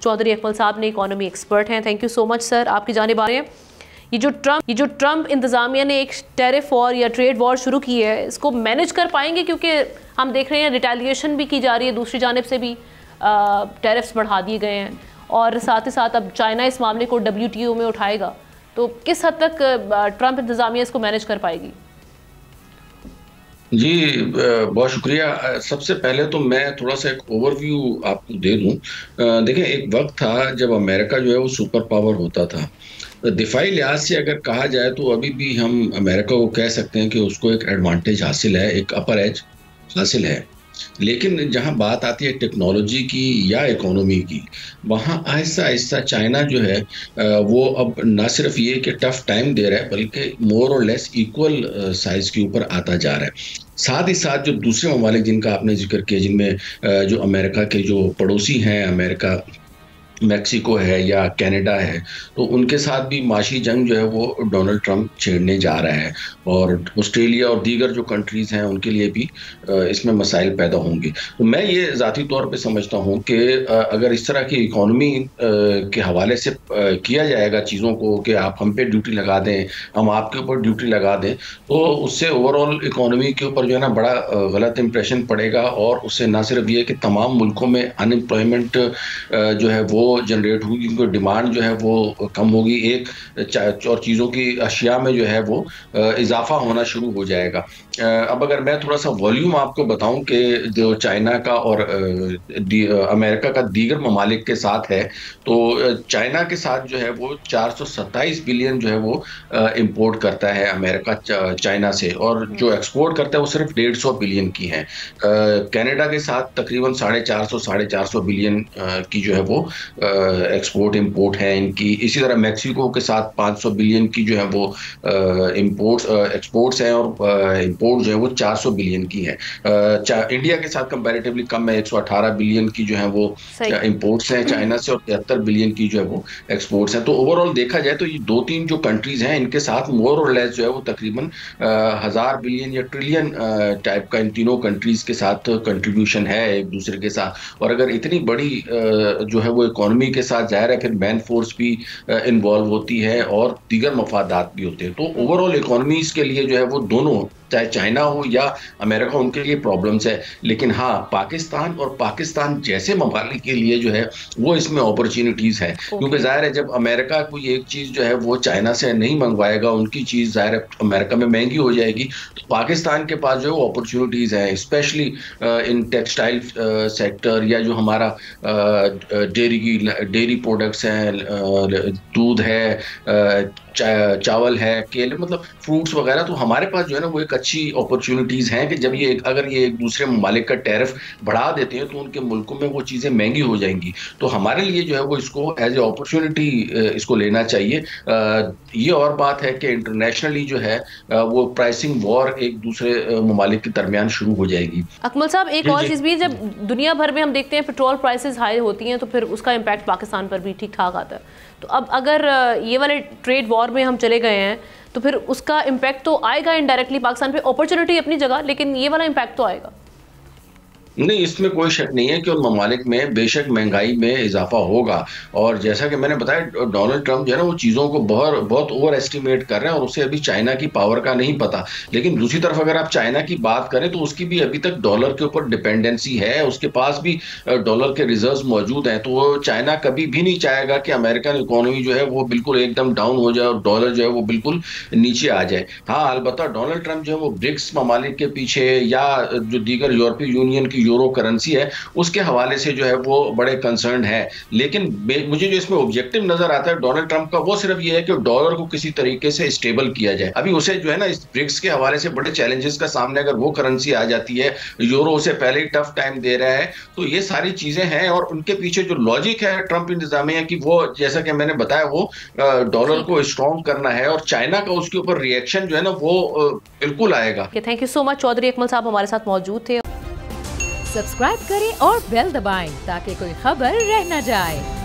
चौधरी अकमल साहब ने economy expert हैं। Thank you so much sir, आपकी जानिब आ रहे हैं। ये जो ट्रंप इंतज़ामिया ने एक टैरिफ वॉर या ट्रेड वॉर शुरू की है, इसको मैनेज कर पाएंगे? क्योंकि हम देख रहे हैं रिटेलिएशन भी की जा रही है, दूसरी जानिब से भी टैरिफ्स बढ़ा दिए गए हैं, और साथ ही साथ अब चाइना इस मामले को WTO में उठाएगा, तो किस हद तक ट्रंप इंतज़ामिया इसको मैनेज कर पाएगी? जी बहुत शुक्रिया। सबसे पहले तो मैं थोड़ा सा एक ओवरव्यू आपको दे दूं। देखें, एक वक्त था जब अमेरिका जो है वो सुपर पावर होता था। दिफाई लिहाज से अगर कहा जाए तो अभी भी हम अमेरिका को कह सकते हैं कि उसको एक एडवांटेज हासिल है, एक अपर एज हासिल है। लेकिन जहां बात आती है टेक्नोलॉजी की या इकोनॉमी की, वहां आहिस्ता आहिस्ता चाइना जो है वो अब ना सिर्फ ये कि टफ टाइम दे रहा है, बल्कि मोर और लेस इक्वल साइज के ऊपर आता जा रहा है। साथ ही साथ जो दूसरे ममालिक जिनका आपने जिक्र किया, जिनमें जो अमेरिका के जो पड़ोसी हैं, अमेरिका मैक्सिको है या कनाडा है, तो उनके साथ भी माशी जंग जो है वो डोनाल्ड ट्रंप छेड़ने जा रहा है, और ऑस्ट्रेलिया और दीगर जो कंट्रीज़ हैं उनके लिए भी इसमें मसाइल पैदा होंगे। तो मैं ये ज़ाती तौर पे समझता हूँ कि अगर इस तरह की इकॉनमी के हवाले से किया जाएगा चीज़ों को कि आप हम पे ड्यूटी लगा दें, हम आपके ऊपर ड्यूटी लगा दें, तो उससे ओवरऑल इकॉनमी के ऊपर जो है ना बड़ा गलत इंप्रेशन पड़ेगा, और उससे ना सिर्फ ये कि तमाम मुल्कों में अनएम्प्लॉयमेंट जो है वो जनरेट होगी, क्योंकि डिमांड जो है वो कम होगी, और चीज़ों की अशिया में जो है वो इजाफा होना शुरू हो जाएगा। अब अगर मैं थोड़ा सा वॉल्यूम आपको बताऊं कि जो चाइना का और अमेरिका का दीगर ममालिक के साथ है, तो चाइना के साथ जो है वो 427 बिलियन जो है वो इंपोर्ट करता है अमेरिका चाइना से, और जो एक्सपोर्ट करता है वो सिर्फ 150 बिलियन की है। कनाडा के साथ तकरीबन 450 बिलियन की जो है वो एक्सपोर्ट इंपोर्ट है इनकी। इसी तरह मैक्सिको के साथ 500 बिलियन की जो है वो एक्सपोर्ट्स हैं, और इंपोर्ट जो है वो 400 बिलियन की है। इंडिया के साथ कंपैरेटिवली कम है, 118 बिलियन की जो है वो इंपोर्ट्स हैं चाइना से, और 73 बिलियन की जो है वो एक्सपोर्ट्स हैं। तो ओवरऑल देखा जाए तो ये दो तीन जो कंट्रीज हैं इनके साथ मोर और लेस जो है वो तकरीबन 1000 बिलियन या ट्रिलियन टाइप का इन तीनों कंट्रीज के साथ कंट्रीब्यूशन है एक दूसरे के साथ। और अगर इतनी बड़ी जो है वो इकोनॉमी के साथ जाहिर है फिर मैन फोर्स भी इन्वॉल्व होती है, और दीगर मफादात भी होते हैं। तो ओवरऑल इकोनॉमीज के लिए जो है वो दोनों, चाहे चाइना हो या अमेरिका, उनके लिए प्रॉब्लम्स है। लेकिन हाँ, पाकिस्तान और पाकिस्तान जैसे ममालिक के लिए जो है वो इसमें अपॉर्चुनिटीज है, क्योंकि जाहिर है जब अमेरिका कोई एक चीज जो है वो चाइना से नहीं मंगवाएगा, उनकी चीज जाहिर है अमेरिका में महंगी हो जाएगी, तो पाकिस्तान के पास जो है वो अपॉर्चुनिटीज हैं, स्पेशली इन टेक्सटाइल सेक्टर, या जो हमारा डेयरी प्रोडक्ट्स हैं, दूध है, चावल है, केले, मतलब फ्रूट्स वगैरह। तो हमारे पास जो है ना वो एक अच्छी अपॉर्चुनिटीज़ हैं कि जब ये अगर ये एक दूसरे ममालिक का टैरिफ बढ़ा देते हैं तो उनके मुल्कों में वो चीज़ें महंगी हो जाएंगी। तो हमारे लिए जो है वो इसको एज ए अपॉर्चुनिटी इसको लेना चाहिए। ये और बात है कि इंटरनेशनली जो है वो प्राइसिंग वॉर एक दूसरे ममालिक के दरमियान शुरू हो जाएगी। अकमल साहब, एक और चीज़ भी, जब दुनिया भर में हम देखते हैं पेट्रोल प्राइसेस हाई होती हैं तो फिर उसका इम्पैक्ट पाकिस्तान पर भी ठीक ठाक आता है। तो अब अगर ये वाले ट्रेड वॉर में हम चले गए हैं तो फिर उसका इम्पैक्ट तो आएगा इनडायरेक्टली पाकिस्तान पे, अपॉर्चुनिटी अपनी जगह, लेकिन ये वाला इम्पैक्ट तो आएगा। नहीं, इसमें कोई शक नहीं है कि उन ममालिक में बेशक महंगाई में इजाफा होगा, और जैसा कि मैंने बताया डोनाल्ड ट्रंप जो है ना वो चीज़ों को बहुत ओवर एस्टिमेट कर रहे हैं, और उसे अभी चाइना की पावर का नहीं पता। लेकिन दूसरी तरफ अगर आप चाइना की बात करें तो उसकी भी अभी तक डॉलर के ऊपर डिपेंडेंसी है, उसके पास भी डॉलर के रिजर्व्स मौजूद हैं। तो चाइना कभी भी नहीं चाहेगा कि अमेरिकन इकोनॉमी जो है वो बिल्कुल एकदम डाउन हो जाए और डॉलर जो है वो बिल्कुल नीचे आ जाए। हाँ, अलबत्ता डोनाल्ड ट्रंप जो है वो ब्रिक्स ममालिक के पीछे, या जो दीगर यूरोपीय यूनियन की यूरो करेंसी है उसके हवाले से जो है वो बड़े कंसर्न है। लेकिन मुझे जो इसमें ऑब्जेक्टिव नजर आता है डोनाल्ड ट्रंप का, वो सिर्फ ये है कि डॉलर को किसी तरीके से स्टेबल किया जाए। अभी उसे जो है ना इस ब्रिक्स के हवाले से बड़े चैलेंजेस का सामने, अगर वो करेंसी आ जाती है, यूरो उसे पहले ही टफ टाइम दे रहा है, तो ये सारी चीजें हैं। और उनके पीछे जो लॉजिक है ट्रंप इंतजामिया की, वो जैसा कि मैंने बताया वो डॉलर को स्ट्रॉन्ग करना है, और चाइना का उसके ऊपर रिएक्शन जो है ना वो बिल्कुल आएगा। Thank you so much. Chaudhry Akmal साहब हमारे साथ मौजूद थे। सब्सक्राइब करें और बेल दबाएं ताकि कोई खबर रह न जाए।